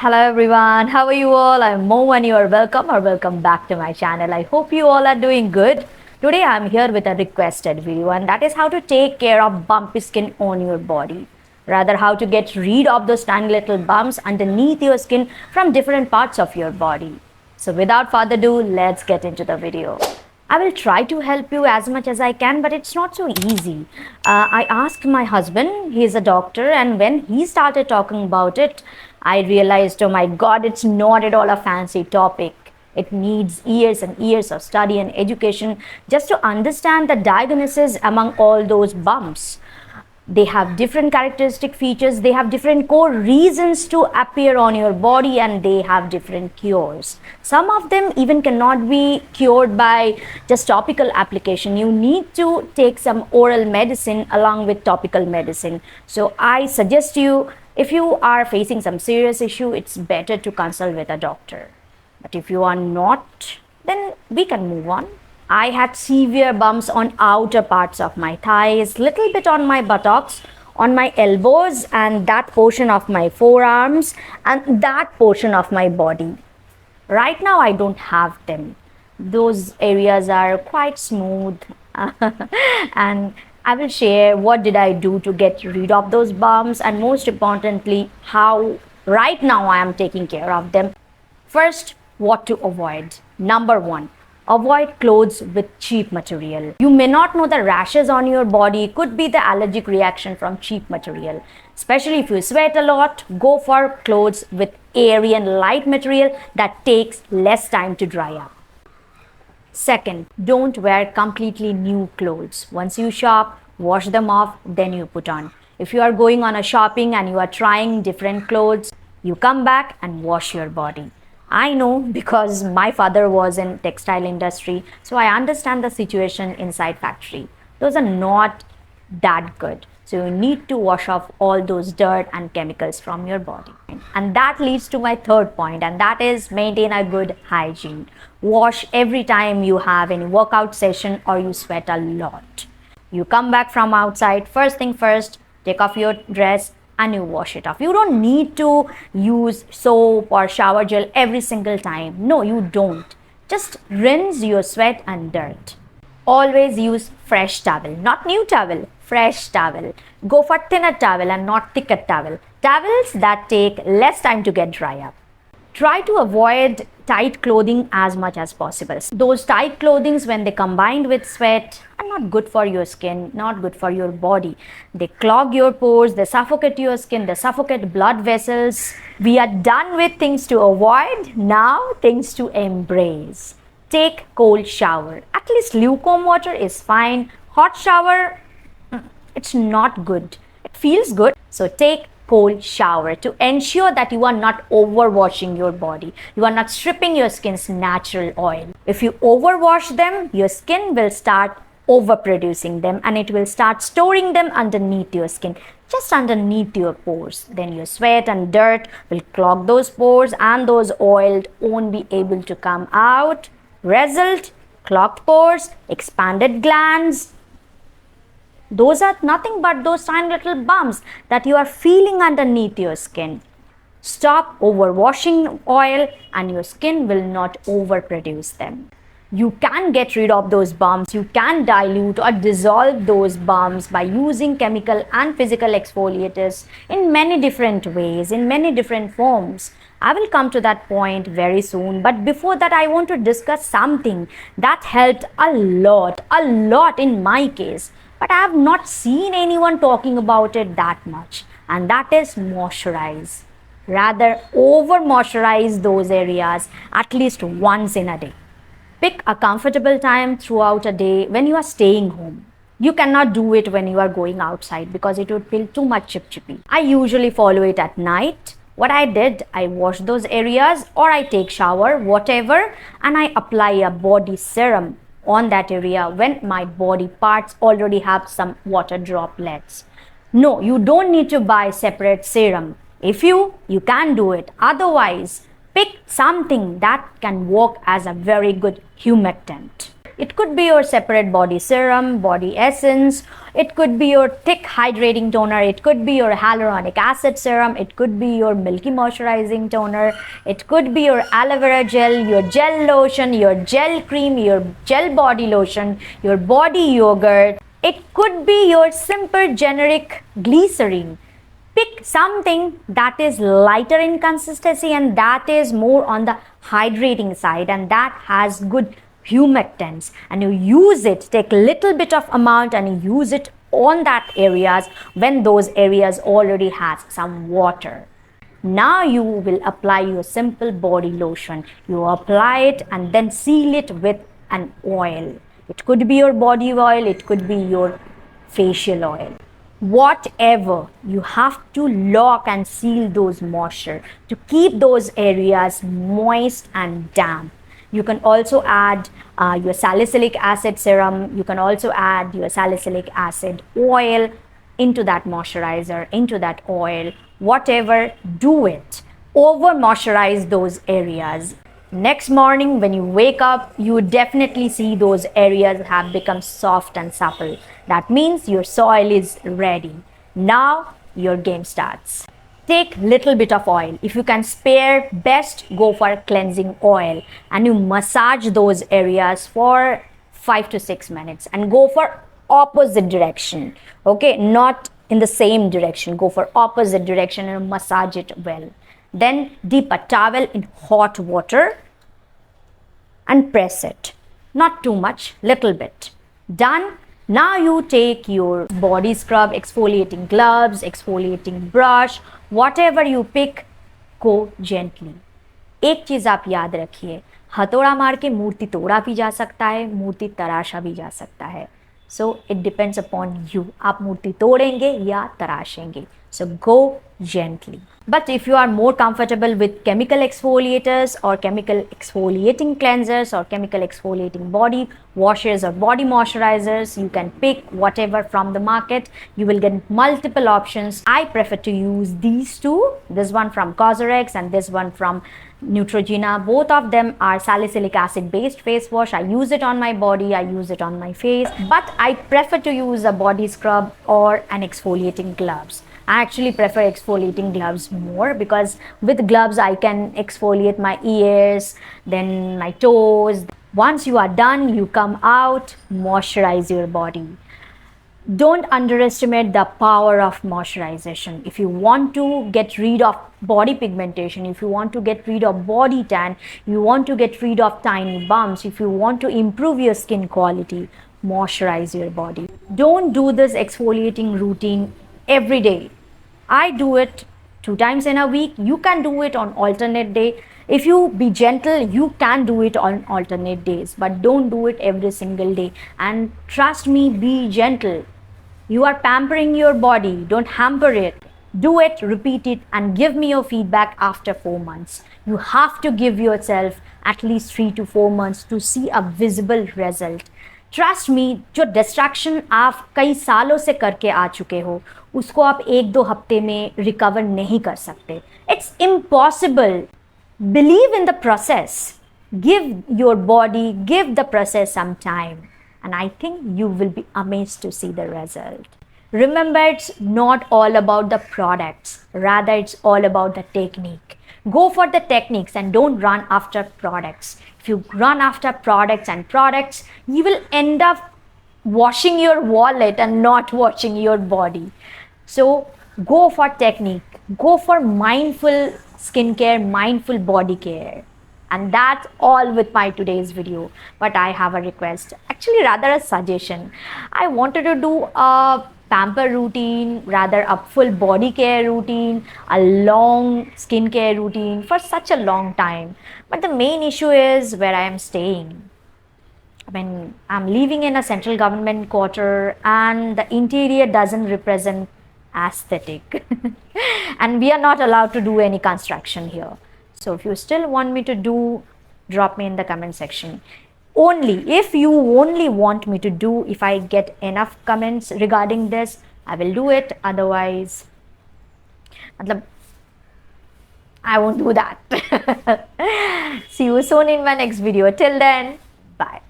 Hello everyone, how are you all? I'm Mo and you are welcome back to my channel. I hope you all are doing good. Today I'm here with a requested video, and that is how to take care of bumpy skin on your body. Rather, how to get rid of those tiny little bumps underneath your skin from different parts of your body. So without further ado, let's get into the video. I will try to help you as much as I can, but it's not so easy. I asked my husband, he's a doctor, and when he started talking about it, I realized, oh my God, it's not at all a fancy topic. It needs years and years of study and education just to understand the diagnosis among all those bumps. They have different characteristic features, they have different core reasons to appear on your body, and they have different cures. Some of them even cannot be cured by just topical application. You need to take some oral medicine along with topical medicine. So I suggest you, if you are facing some serious issue, it's better to consult with a doctor. But if you are not, then we can move on. I had severe bumps on outer parts of my thighs, little bit on my buttocks, on my elbows, and that portion of my forearms, and that portion of my body. Right now I don't have them. Those areas are quite smooth and I will share what did I do to get rid of those bumps, and most importantly, how right now I am taking care of them. First, what to avoid. Number one, avoid clothes with cheap material. You may not know the rashes on your body could be the allergic reaction from cheap material. Especially if you sweat a lot, go for clothes with airy and light material that takes less time to dry up. Second, don't wear completely new clothes. Once you shop, wash them off, then you put on. If you are going on a shopping and you are trying different clothes, you come back and wash your body. I know because my father was in textile industry, so I understand the situation inside factory. Those are not that good. So you need to wash off all those dirt and chemicals from your body. And that leads to my third point, and that is maintain a good hygiene. Wash every time you have any workout session or you sweat a lot. You come back from outside, first thing first, take off your dress and you wash it off. You don't need to use soap or shower gel every single time. No, you don't. Just rinse your sweat and dirt. Always use fresh towel, not new towel, fresh towel. Go for thinner towel and not thicker towel. Towels that take less time to get dry up. Try to avoid tight clothing as much as possible. Those tight clothings, when they combined with sweat, are not good for your skin, not good for your body. They clog your pores, they suffocate your skin, they suffocate blood vessels. We are done with things to avoid, now things to embrace. Take cold shower. At least lukewarm water is fine. Hot shower, it's not good. It feels good. So take cold shower to ensure that you are not overwashing your body. You are not stripping your skin's natural oil. If you overwash them, your skin will start overproducing them and it will start storing them underneath your skin, just underneath your pores. Then your sweat and dirt will clog those pores and those oils won't be able to come out. Result, clogged pores, expanded glands. Those are nothing but those tiny little bumps that you are feeling underneath your skin. Stop overwashing oil and your skin will not overproduce them. You can get rid of those bumps. You can dilute or dissolve those bumps by using chemical and physical exfoliators in many different ways, in many different forms. I will come to that point very soon, but before that I want to discuss something that helped a lot in my case. But I have not seen anyone talking about it that much, and that is moisturize. Rather, over moisturize those areas at least once in a day. Pick a comfortable time throughout a day when you are staying home. You cannot do it when you are going outside because it would feel too much chip-chippy. I usually follow it at night. What I did, I wash those areas or I take shower, whatever, and I apply a body serum on that area when my body parts already have some water droplets. No, you don't need to buy separate serum. If you can do it. Otherwise, pick something that can work as a very good humectant. It could be your separate body serum, body essence. It could be your thick hydrating toner. It could be your hyaluronic acid serum. It could be your milky moisturizing toner. It could be your aloe vera gel, your gel lotion, your gel cream, your gel body lotion, your body yogurt. It could be your simple generic glycerin. Pick something that is lighter in consistency and that is more on the hydrating side and that has good humectants, and you use it, take little bit of amount and use it on that areas when those areas already has some water. Now you will apply your simple body lotion. You apply it and then seal it with an oil. It could be your body oil, it could be your facial oil. Whatever, you have to lock and seal those moisture to keep those areas moist and damp. You can also add your salicylic acid serum. You can also add your salicylic acid oil into that moisturizer, into that oil. Whatever, do it. Over moisturize those areas. Next morning when you wake up, you would definitely see those areas have become soft and supple. That means your soil is ready. Now your game starts. Take little bit of oil. If you can spare, best go for cleansing oil and you massage those areas for 5 to 6 minutes and go for opposite direction. Okay, not in the same direction. Go for opposite direction and massage it well. Then dip a towel in hot water and press it. Not too much, little bit. Done. Now you take your body scrub, exfoliating gloves, exfoliating brush, whatever you pick, go gently. एक चीज आप याद रखिए, हथौड़ा मार के मूर्ति तोड़ा भी जा सकता है, मूर्ति तराशा भी जा सकता है. So it depends upon you. आप मूर्ति तोड़ेंगे या तराशेंगे. So go gently. But if you are more comfortable with chemical exfoliators or chemical exfoliating cleansers or chemical exfoliating body washes or body moisturizers, you can pick whatever from the market. You will get multiple options. I prefer to use these two. This one from Cosrx and this one from Neutrogena. Both of them are salicylic acid based face wash. I use it on my body, I use it on my face, but I prefer to use a body scrub or an exfoliating gloves. I actually prefer exfoliating gloves more because with gloves I can exfoliate my ears, then my toes. Once you are done, you come out, moisturize your body. Don't underestimate the power of moisturization. If you want to get rid of body pigmentation, if you want to get rid of body tan, you want to get rid of tiny bumps, if you want to improve your skin quality, moisturize your body. Don't do this exfoliating routine every day. I do it 2 times in a week. You can do it on alternate day. If you be gentle, you can do it on alternate days, but don't do it every single day. And trust me, be gentle. You are pampering your body. Don't hamper it. Do it, repeat it, and give me your feedback after 4 months. You have to give yourself at least 3 to 4 months to see a visible result. Trust me, जो distraction आप कई सालों से करके आ चुके हो उसको आप 1-2 हफ्ते में रिकवर नहीं कर सकते. It's impossible. Believe in the process. Give your body, give the process some time, and I think you will be amazed to see the result. Remember, it's not all about the products, rather it's all about the technique. Go for the techniques and don't run after products. If you run after products, you will end up washing your wallet and not washing your body. So go for technique, go for mindful skincare, mindful body care. And that's all with my today's video. But I have a request, actually rather a suggestion. I wanted to do a pamper routine, rather a full body care routine, a long skincare routine for such a long time. But the main issue is where I am staying. I mean, I'm living in a central government quarter and the interior doesn't represent aesthetic. And we are not allowed to do any construction here. So if you still want me to do, drop me in the comment section. Only if you only want me to do, if I get enough comments regarding this, I will do it. Otherwise, I won't do that. See you soon in my next video. Till then, bye.